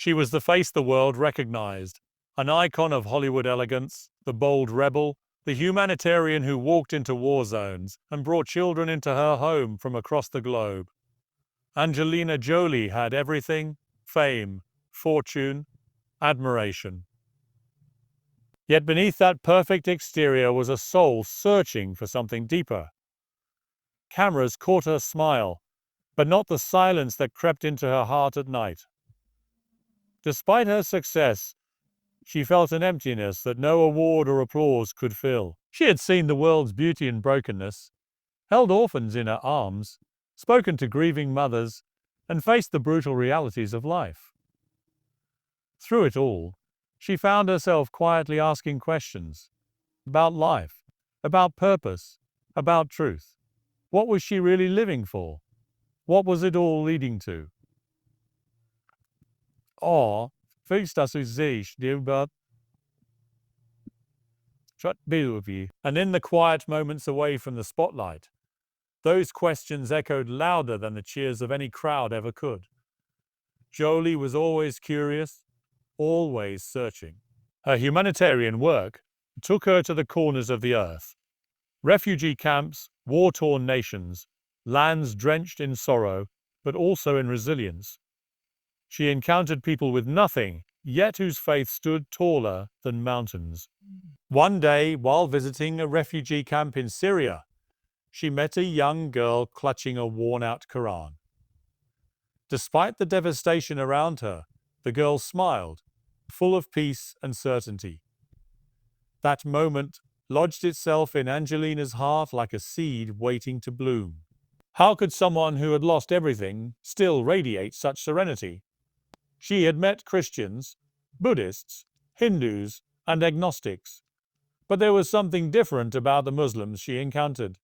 She was the face the world recognized, an icon of Hollywood elegance, the bold rebel, the humanitarian who walked into war zones and brought children into her home from across the globe. Angelina Jolie had everything: fame, fortune, admiration. Yet beneath that perfect exterior was a soul searching for something deeper. Cameras caught her smile, but not the silence that crept into her heart at night. Despite her success, she felt an emptiness that no award or applause could fill. She had seen the world's beauty and brokenness, held orphans in her arms, spoken to grieving mothers, and faced the brutal realities of life. Through it all, she found herself quietly asking questions about life, about purpose, about truth. What was she really living for? What was it all leading to? And in the quiet moments away from the spotlight, those questions echoed louder than the cheers of any crowd ever could. Jolie was always curious, always searching. Her humanitarian work took her to the corners of the earth. Refugee camps, war-torn nations, lands drenched in sorrow, but also in resilience. She encountered people with nothing, yet whose faith stood taller than mountains. One day, while visiting a refugee camp in Syria, she met a young girl clutching a worn-out Quran. Despite the devastation around her, the girl smiled, full of peace and certainty. That moment lodged itself in Angelina's heart like a seed waiting to bloom. How could someone who had lost everything still radiate such serenity? She had met Christians, Buddhists, Hindus, and agnostics, but there was something different about the Muslims she encountered.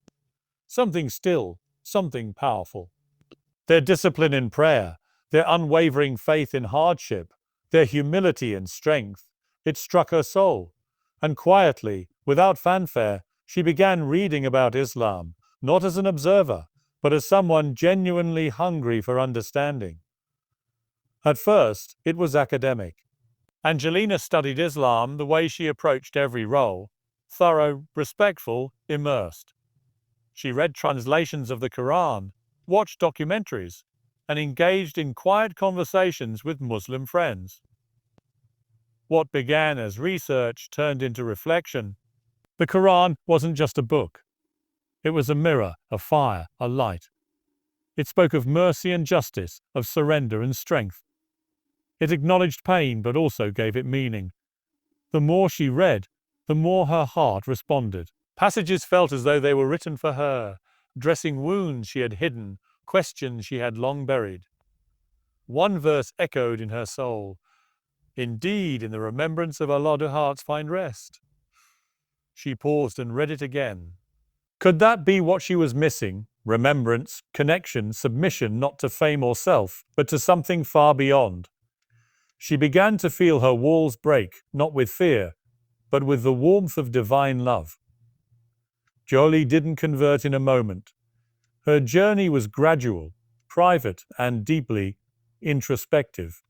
Something still, something powerful. Their discipline in prayer, their unwavering faith in hardship, their humility and strength, it struck her soul. And quietly, without fanfare, she began reading about Islam, not as an observer, but as someone genuinely hungry for understanding. At first, it was academic. Angelina studied Islam the way she approached every role: thorough, respectful, immersed. She read translations of the Quran, watched documentaries, and engaged in quiet conversations with Muslim friends. What began as research turned into reflection. The Quran wasn't just a book. It was a mirror, a fire, a light. It spoke of mercy and justice, of surrender and strength. It acknowledged pain but also gave it meaning. The more she read, the more her heart responded. Passages felt as though they were written for her, dressing wounds she had hidden, questions she had long buried. One verse echoed in her soul: "Indeed, in the remembrance of Allah do hearts find rest." She paused and read it again. Could that be what she was missing? Remembrance, connection, submission, not to fame or self, but to something far beyond. She began to feel her walls break, not with fear, but with the warmth of divine love. Jolie didn't convert in a moment. Her journey was gradual, private, and deeply introspective.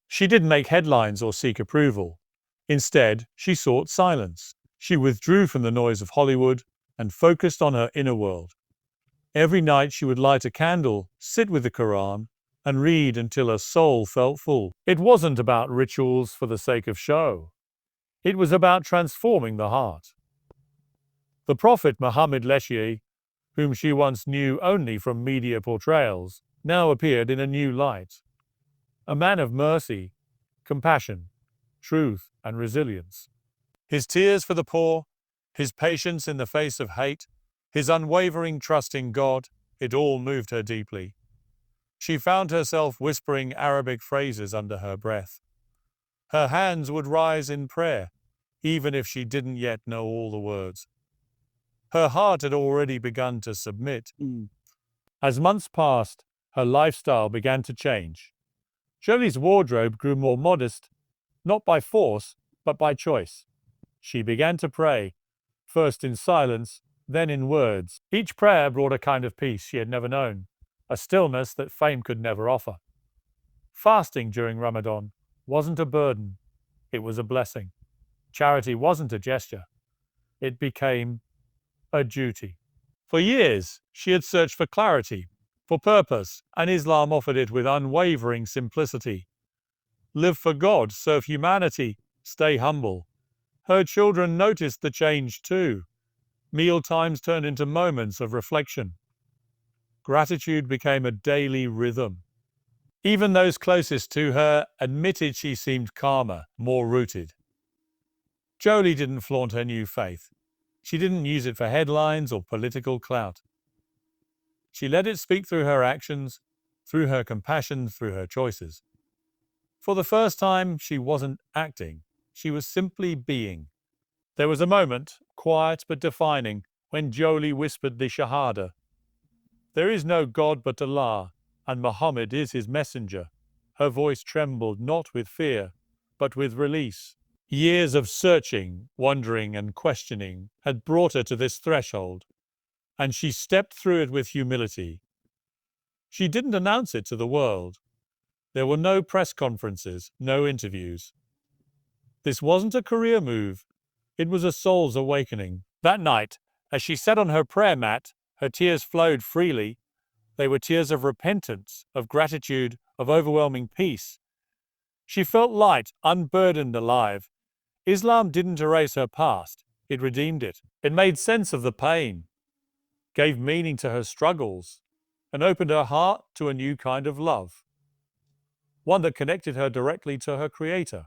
She didn't make headlines or seek approval. Instead, she sought silence. She withdrew from the noise of Hollywood and focused on her inner world. Every night she would light a candle, sit with the Quran, and read until her soul felt full. It wasn't about rituals for the sake of show. It was about transforming the heart. The Prophet Muhammad, whom she once knew only from media portrayals, now appeared in a new light. A man of mercy, compassion, truth, and resilience. His tears for the poor, his patience in the face of hate, his unwavering trust in God, it all moved her deeply. She found herself whispering Arabic phrases under her breath. Her hands would rise in prayer, even if she didn't yet know all the words. Her heart had already begun to submit. As months passed, her lifestyle began to change. Jolie's wardrobe grew more modest, not by force, but by choice. She began to pray, first in silence, then in words. Each prayer brought a kind of peace she had never known, a stillness that fame could never offer. Fasting during Ramadan wasn't a burden, it was a blessing. Charity wasn't a gesture, it became a duty. For years, she had searched for clarity, for purpose, and Islam offered it with unwavering simplicity. Live for God, serve humanity, stay humble. Her children noticed the change too. Meal times turned into moments of reflection. Gratitude became a daily rhythm. Even those closest to her admitted she seemed calmer, more rooted. Jolie didn't flaunt her new faith. She didn't use it for headlines or political clout. She let it speak through her actions, through her compassion, through her choices. For the first time, she wasn't acting. She was simply being. There was a moment, quiet but defining, when Jolie whispered the Shahada. There is no God but Allah, and Muhammad is his messenger. Her voice trembled not with fear, but with release. Years of searching, wondering, and questioning had brought her to this threshold, and she stepped through it with humility. She didn't announce it to the world. There were no press conferences, no interviews. This wasn't a career move. It was a soul's awakening. That night, as she sat on her prayer mat, her tears flowed freely. They were tears of repentance, of gratitude, of overwhelming peace. She felt light, unburdened, alive. Islam didn't erase her past. It redeemed it. It made sense of the pain, gave meaning to her struggles, and opened her heart to a new kind of love, one that connected her directly to her Creator.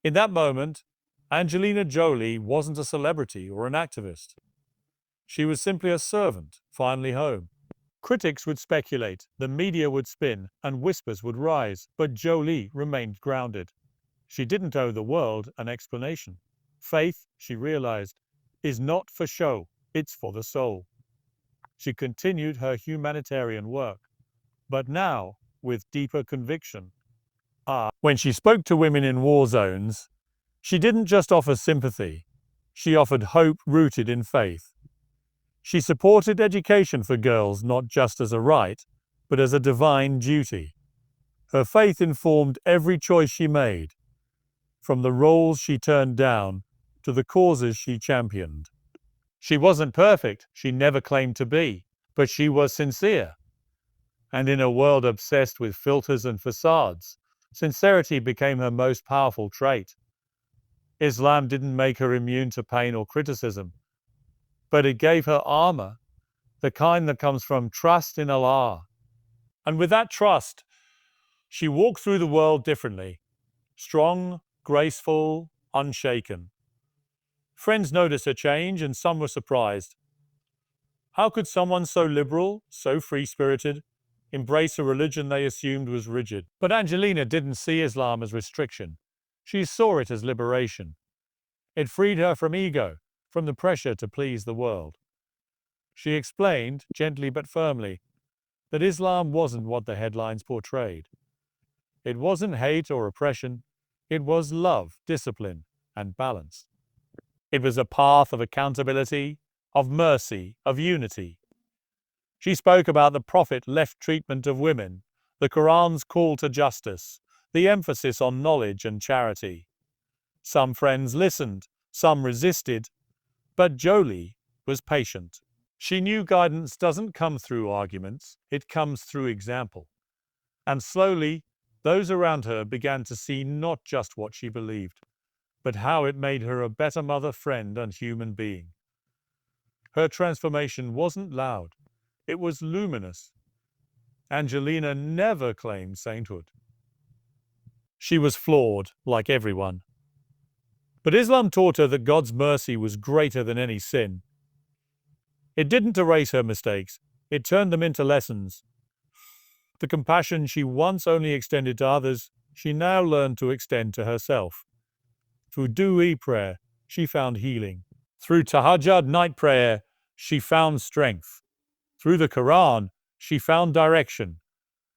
In that moment, Angelina Jolie wasn't a celebrity or an activist. She was simply a servant, finally home. Critics would speculate, the media would spin, and whispers would rise, but Jolie remained grounded. She didn't owe the world an explanation. Faith, she realized, is not for show, it's for the soul. She continued her humanitarian work, but now with deeper conviction. When she spoke to women in war zones, she didn't just offer sympathy, she offered hope rooted in faith. She supported education for girls not just as a right, but as a divine duty. Her faith informed every choice she made, from the roles she turned down to the causes she championed. She wasn't perfect, she never claimed to be, but she was sincere. And in a world obsessed with filters and facades, sincerity became her most powerful trait. Islam didn't make her immune to pain or criticism, but it gave her armor, the kind that comes from trust in Allah. And with that trust, she walked through the world differently, strong, graceful, unshaken. Friends noticed her change, and some were surprised. How could someone so liberal, so free-spirited, embrace a religion they assumed was rigid? But Angelina didn't see Islam as restriction. She saw it as liberation. It freed her from ego, from the pressure to please the world. She explained, gently but firmly, that Islam wasn't what the headlines portrayed. It wasn't hate or oppression. It was love, discipline, and balance. It was a path of accountability, of mercy, of unity. She spoke about the Prophet-left treatment of women, the Quran's call to justice, the emphasis on knowledge and charity. Some friends listened, some resisted, but Jolie was patient. She knew guidance doesn't come through arguments, it comes through example. And slowly, those around her began to see not just what she believed, but how it made her a better mother, friend, and human being. Her transformation wasn't loud, it was luminous. Angelina never claimed sainthood. She was flawed, like everyone. But Islam taught her that God's mercy was greater than any sin. It didn't erase her mistakes, it turned them into lessons. The compassion she once only extended to others, she now learned to extend to herself. Through Du'i prayer, she found healing. Through Tahajjud night prayer, she found strength. Through the Quran, she found direction.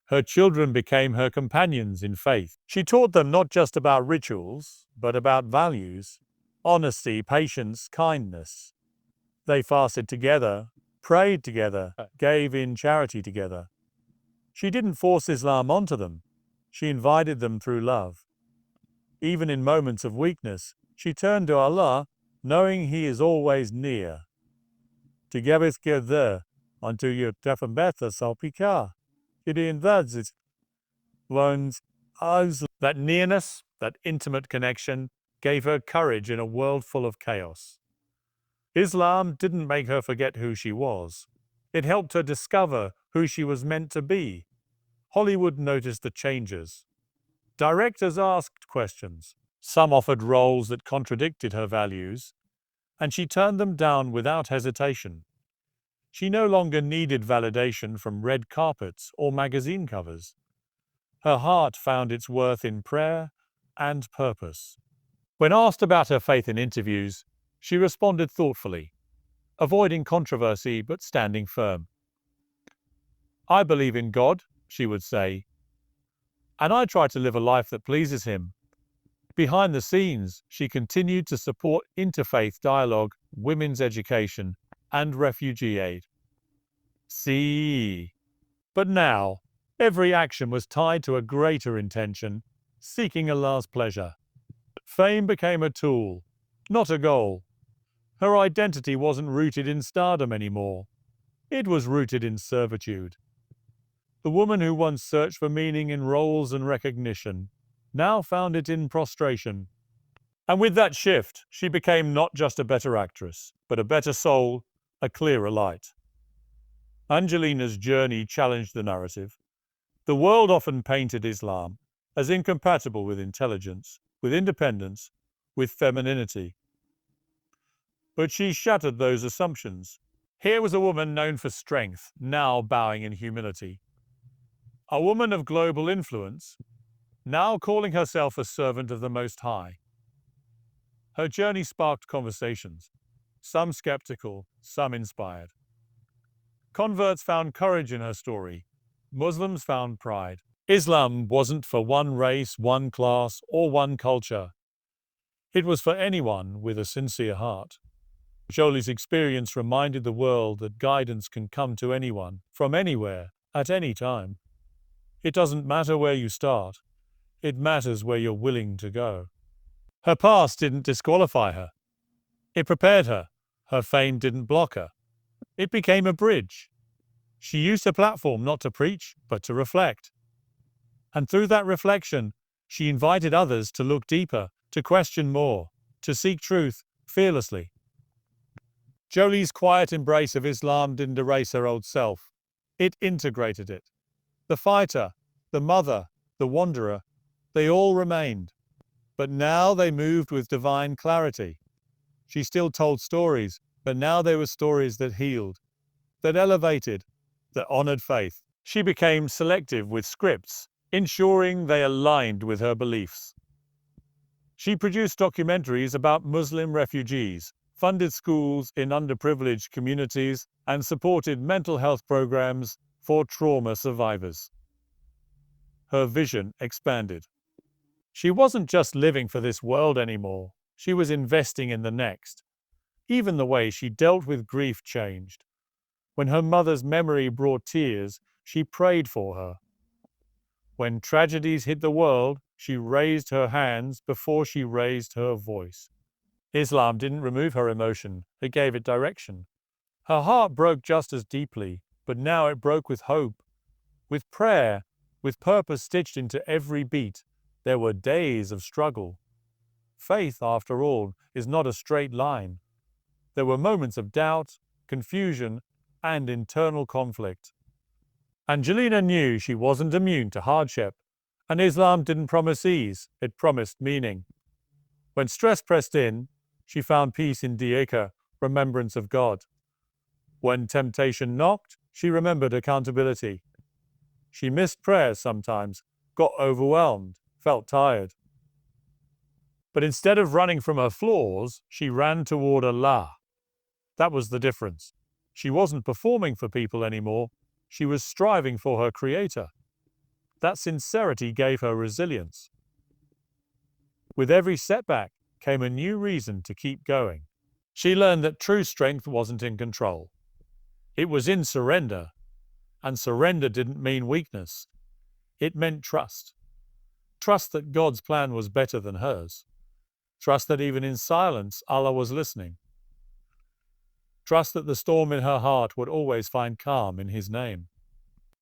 Her children became her companions in faith. She taught them not just about rituals, but about values, honesty, patience, kindness. They fasted together, prayed together, gave in charity together. She didn't force Islam onto them. She invited them through love. Even in moments of weakness, she turned to Allah, knowing He is always near. Together, unto your deafenbeta salpica. It invads loans us. That nearness, that intimate connection, gave her courage in a world full of chaos. Islam didn't make her forget who she was. It helped her discover who she was meant to be. Hollywood noticed the changes. Directors asked questions. Some offered roles that contradicted her values, and she turned them down without hesitation. She no longer needed validation from red carpets or magazine covers. Her heart found its worth in prayer and purpose. When asked about her faith in interviews, she responded thoughtfully, avoiding controversy but standing firm. "I believe in God," she would say, "and I try to live a life that pleases Him." Behind the scenes, she continued to support interfaith dialogue, women's education, and refugee aid. But now, every action was tied to a greater intention, seeking Allah's pleasure. Fame became a tool, not a goal. Her identity wasn't rooted in stardom anymore. It was rooted in servitude. The woman who once searched for meaning in roles and recognition now found it in prostration. And with that shift, she became not just a better actress, but a better soul, a clearer light. Angelina's journey challenged the narrative. The world often painted Islam as incompatible with intelligence, with independence, with femininity. But she shattered those assumptions. Here was a woman known for strength, now bowing in humility. A woman of global influence, now calling herself a servant of the Most High. Her journey sparked conversations, some skeptical, some inspired. Converts found courage in her story. Muslims found pride. Islam wasn't for one race, one class, or one culture. It was for anyone with a sincere heart. Jolie's experience reminded the world that guidance can come to anyone, from anywhere, at any time. It doesn't matter where you start. It matters where you're willing to go. Her past didn't disqualify her. It prepared her. Her fame didn't block her. It became a bridge. She used her platform not to preach, but to reflect. And through that reflection, she invited others to look deeper, to question more, to seek truth fearlessly. Jolie's quiet embrace of Islam didn't erase her old self. It integrated it. The fighter, the mother, the wanderer, they all remained. But now they moved with divine clarity. She still told stories, but now they were stories that healed, that elevated, that honored faith. She became selective with scripts, ensuring they aligned with her beliefs. She produced documentaries about Muslim refugees, funded schools in underprivileged communities, and supported mental health programs for trauma survivors. Her vision expanded. She wasn't just living for this world anymore. She was investing in the next. Even the way she dealt with grief changed. When her mother's memory brought tears, she prayed for her. When tragedies hit the world, she raised her hands before she raised her voice. Islam didn't remove her emotion, it gave it direction. Her heart broke just as deeply, but now it broke with hope, with prayer, with purpose stitched into every beat. There were days of struggle. Faith, after all, is not a straight line. There were moments of doubt, confusion, and internal conflict. Angelina knew she wasn't immune to hardship, and Islam didn't promise ease, it promised meaning. When stress pressed in, she found peace in dhikr, remembrance of God. When temptation knocked, she remembered accountability. She missed prayers sometimes, got overwhelmed, felt tired. But instead of running from her flaws, she ran toward Allah. That was the difference. She wasn't performing for people anymore. She was striving for her Creator. That sincerity gave her resilience. With every setback came a new reason to keep going. She learned that true strength wasn't in control. It was in surrender. And surrender didn't mean weakness. It meant trust. Trust that God's plan was better than hers. Trust that even in silence, Allah was listening. Trust that the storm in her heart would always find calm in His name.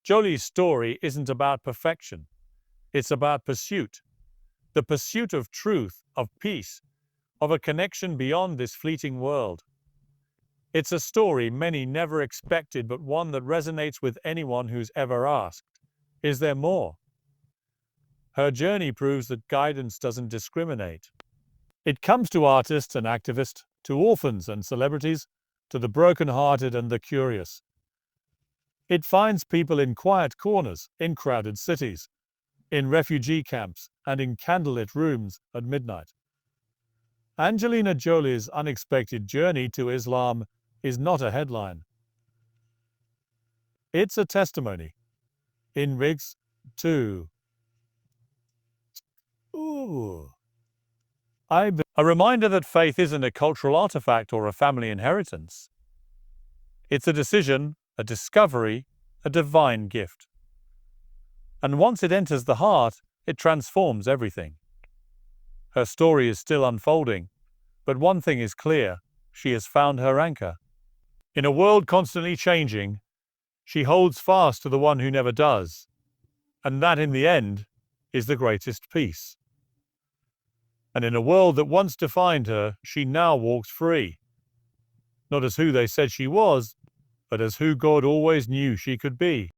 Jolie's story isn't about perfection. It's about pursuit. The pursuit of truth, of peace, of a connection beyond this fleeting world. It's a story many never expected, but one that resonates with anyone who's ever asked, is there more? Her journey proves that guidance doesn't discriminate. It comes to artists and activists, to orphans and celebrities, to the broken-hearted and the curious. It finds people in quiet corners, in crowded cities, in refugee camps, and in candlelit rooms at midnight. Angelina Jolie's unexpected journey to Islam is not a headline. It's a testimony. In Riggs, too. A reminder that faith isn't a cultural artifact or a family inheritance. It's a decision, a discovery, a divine gift. And once it enters the heart, it transforms everything. Her story is still unfolding, but one thing is clear: she has found her anchor. In a world constantly changing, she holds fast to the one who never does, and that, in the end, is the greatest peace. And in a world that once defined her, she now walks free, not as who they said she was, but as who God always knew she could be.